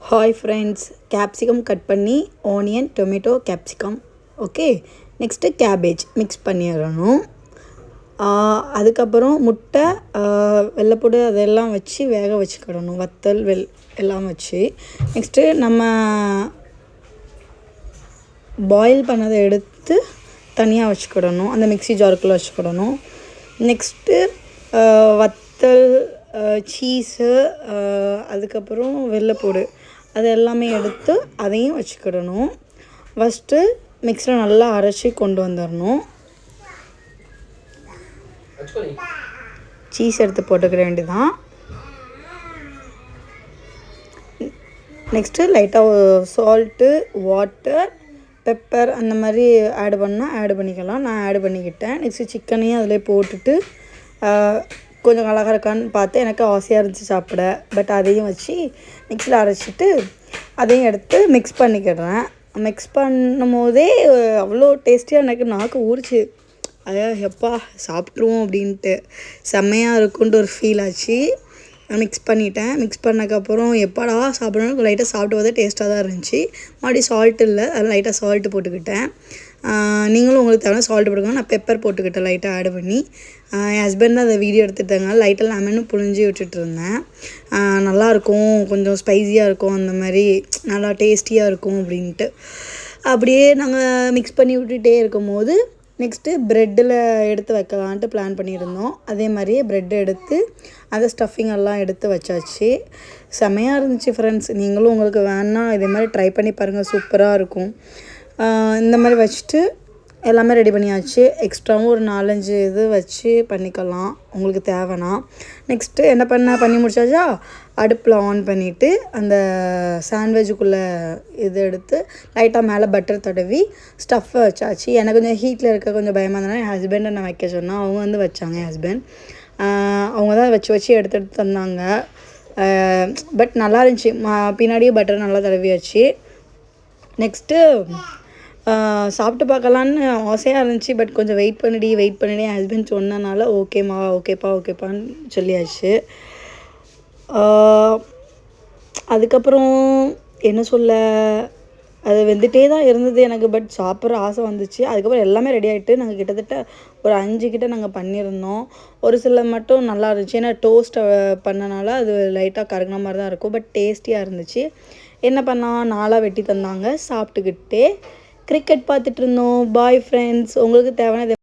Hi friends, capsicum cut பண்ணி onion tomato capsicum okay. Next cabbage mix பண்ணிடணும். அதுக்கப்புறம் முட்டை, வெள்ளைப்பூடு அதெல்லாம் வச்சு வேக வச்சுக்கிடணும். வத்தல் எல்லாம் வச்சு நெக்ஸ்ட்டு நம்ம பாயில் பண்ணதை எடுத்து தனியாக வச்சுக்கிடணும். அந்த மிக்ஸி ஜாருக்குள்ளே வச்சுக்கிடணும். நெக்ஸ்ட்டு வத்தல், சீஸு, அதுக்கப்புறம் வெள்ளைப்பூடு அது எல்லாமே எடுத்து அதையும் வச்சுக்கிடணும். ஃபஸ்ட்டு மிக்ஸியில் நல்லா அரைச்சி கொண்டு வந்துடணும். சீஸ் எடுத்து போட்டுக்கிற வேண்டியதான். நெக்ஸ்ட்டு லைட்டாக சால்ட்டு, வாட்டர், பெப்பர் அந்த மாதிரி ஆட் பண்ணிக்கலாம். நான் ஆட் பண்ணிக்கிட்டேன். நெக்ஸ்ட்டு சிக்கனையும் அதிலே போட்டுட்டு கொஞ்சம் அழகாக இருக்கான்னு பார்த்து எனக்கு ஆசையாக இருந்துச்சு சாப்பிட. பட் அதையும் வச்சு மிக்ஸியில் அரைச்சிட்டு அதையும் எடுத்து மிக்ஸ் பண்ணிக்கிடுறேன். மிக்ஸ் பண்ணும் போதே அவ்வளோ டேஸ்டியாக எனக்கு நாக்கு ஊறிச்சு. எப்பா சாப்பிட்ருவோம் அப்படின்ட்டு செம்மையாக இருக்குன்ட்டு ஒரு ஃபீல் ஆச்சு. மிக்ஸ் பண்ணிட்டேன். மிக்ஸ் பண்ணக்கப்புறம் எப்படா சாப்பிடணும் லைட்டாக சாப்பிட்டு பார்த்தா டேஸ்ட்டாக தான் இருந்துச்சு. மறுபடியும் சால்ட் இல்லை, அதில் லைட்டாக சால்ட்டு போட்டுக்கிட்டேன். நீங்களும் உங்களுக்கு தேவை சால்ட்டு போட்டுக்கோங்க. நான் பெப்பர் போட்டுக்கிட்டேன் லைட்டாக ஆட் பண்ணி. என் ஹஸ்பண்ட் தான் அதை வீடியோ எடுத்துட்டாங்க. லைட்டாக லெமனும் புழிஞ்சி விட்டுட்டுருந்தேன். நல்லாயிருக்கும், கொஞ்சம் ஸ்பைஸியாக இருக்கும், அந்த மாதிரி நல்லா டேஸ்டியாக இருக்கும் அப்படின்ட்டு. அப்படியே நாங்கள் மிக்ஸ் பண்ணி விட்டுகிட்டே இருக்கும் போது நெக்ஸ்ட்டு ப்ரெட்டில் எடுத்து வைக்கலான்ட்டு பிளான் பண்ணியிருந்தோம். அதே மாதிரியே ப்ரெட் எடுத்து அதை ஸ்டஃபிங் எல்லாம் எடுத்து வச்சாச்சு. செமையாக இருந்துச்சு ஃப்ரெண்ட்ஸ். நீங்களும் உங்களுக்கு வேணா இதே மாதிரி ட்ரை பண்ணி பாருங்கள், சூப்பராக இருக்கும். இந்த மாதிரி வச்சுட்டு எல்லாமே ரெடி பண்ணியாச்சு. எக்ஸ்ட்ராவும் ஒரு 4-5 இது வச்சு பண்ணிக்கலாம் உங்களுக்கு தேவைன்னா. நெக்ஸ்ட்டு என்ன பண்ணி முடிச்சாச்சா, அடுப்பில் ஆன் பண்ணிவிட்டு அந்த சாண்ட்விச்சுக்குள்ளே இது எடுத்து லைட்டாக மேலே பட்டர் தடவி ஸ்டஃப்பை வச்சாச்சு. எனக்கு கொஞ்சம் ஹீட்டில் இருக்க கொஞ்சம் பயமாக இருந்தனால என் ஹஸ்பண்டை நான் வைக்க சொன்னேன். அவங்க வந்து வச்சாங்க. என் ஹஸ்பண்ட் அவங்க தான் வச்சு எடுத்து தந்தாங்க. பட் நல்லா இருந்துச்சு. பின்னாடியே பட்டர் நல்லா தடவியாச்சு. நெக்ஸ்ட்டு சாப்பிட்டு பார்க்கலான்னு ஆசையாக இருந்துச்சு. பட் கொஞ்சம் வெயிட் பண்ணிடி என் ஹஸ்பண்ட் சொன்னனால ஓகேப்பான்னு சொல்லியாச்சு. அதுக்கப்புறம் என்ன சொல்ல, அது வெந்துட்டே தான் இருந்தது எனக்கு. பட் சாப்பிட்ற ஆசை வந்துச்சு. அதுக்கப்புறம் எல்லாமே ரெடி ஆகிட்டு நாங்கள் கிட்டத்தட்ட ஒரு 5 கிட்ட நாங்கள் பண்ணியிருந்தோம். ஒரு சில மட்டும் நல்லா இருந்துச்சு. ஏன்னா டோஸ்ட்டை பண்ணனால அது லைட்டாக கருகின மாதிரி தான் இருக்கும். பட் டேஸ்டியாக இருந்துச்சு. என்ன பண்ணால் 4 வெட்டி தந்தாங்க. சாப்பிட்டுக்கிட்டே கிரிக்கெட் பார்த்துட்டு இருந்தோம். Bye friends. உங்களுக்கு தேவையான